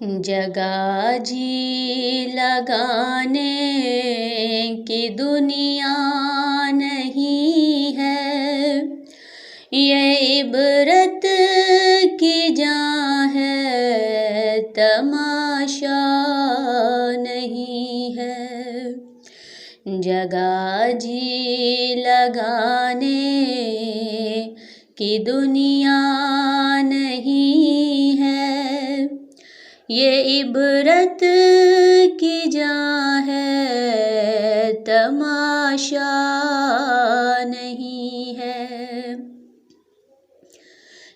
जगह जी लगाने की दुनिया नहीं है, ये इबरत की जहाँ है, तमाशा नहीं है। जगह जी लगाने की दुनिया नहीं है, ये इबरत की जहाँ है, तमाशा नहीं है।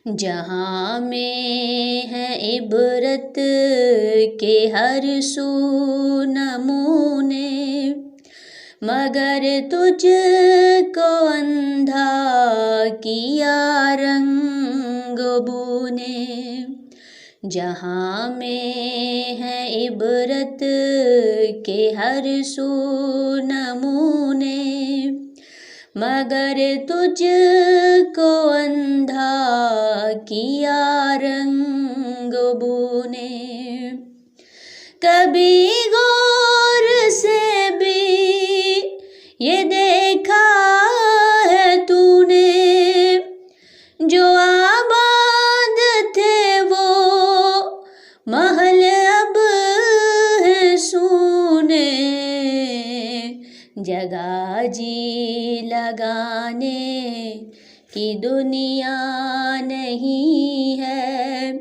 जहाँ में है इबरत के हर सू नमूने, मगर तुझको अंधा किया रंग बूने। जहाँ में है इबरत के हर सू नमूने, मगर तुझको अंधा किया रंग बूने। कभी गौर से भी ये देखा है तूने, जो आबाद थे वो महल अब है सूने। जगह जी लगाने की दुनिया नहीं है,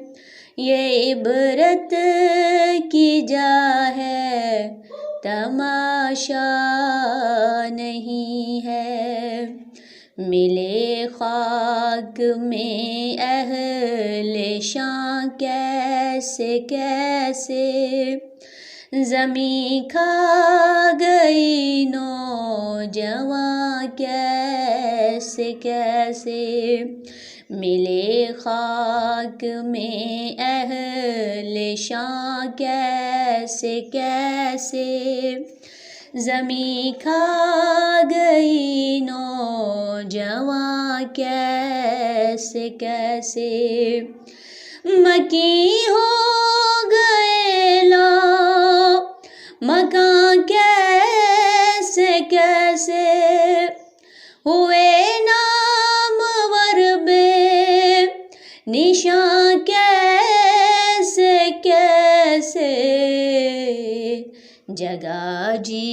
ये इबरत की जा है, तमाशा नहीं है। मिले खाक में अहले शां कैसे कैसे, ज़मीं खा गई नौजवां कैसे कैसे। मिले खाक में अहले शां कैसे कैसे, ज़मीं खा गई नौजवां कैसे कैसे। मकी हो गए लो मकां कैसे कैसे, हुए नामवर बे निशां कैसे कैसे। जगह जी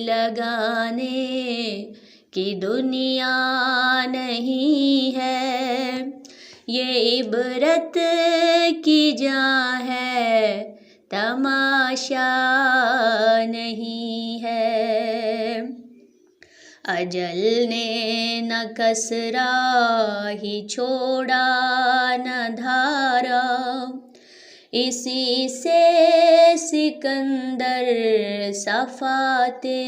लगाने की दुनिया नहीं है, ये इबरत की जहाँ है, तमाशा नहीं है। अजल ने न कसरा ही छोड़ा न धारा, इसी से सिकंदर सफाते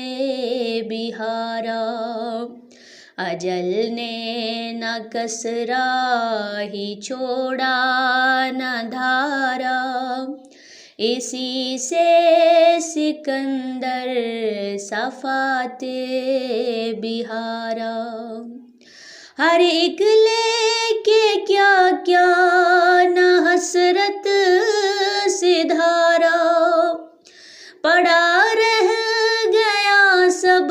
बिहारा। अजल ने न कसरा ही छोड़ा न धारा, इसी से सिकंदर सफाते बिहारा। हर एक लेके क्या क्या न हसरत से धारा, पड़ा रह गया सब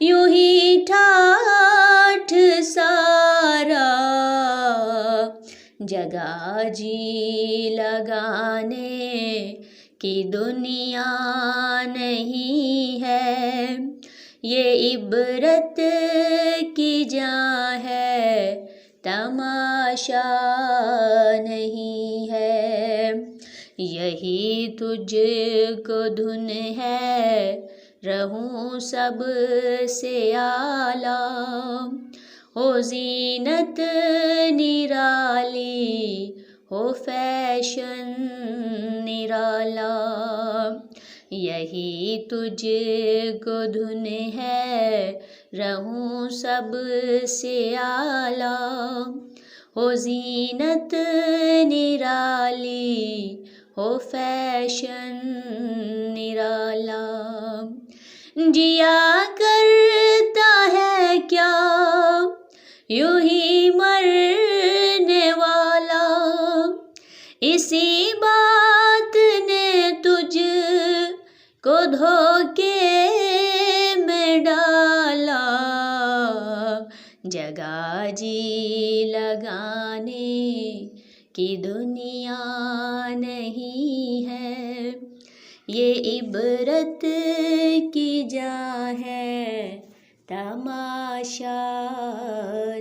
यूं ही ठाठ सारा। जगह जी लगाने की दुनिया नहीं है, ये इबरत की जहाँ है, तमाशा नहीं है। यही तुझको धुन है, रहूं सब से आला, हो जीनत निराली, हो फैशन निराला। यही तुझको धुन है, रहूं सब से आला, हो जीनत निराली, हो फैशन निराला। जिया करता है क्या यूं ही मरने वाला, इसी बात को धोखे में डाला, जगह जी लगाने की दुनिया नहीं है, ये इबरत की जा है तमाशा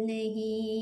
नहीं।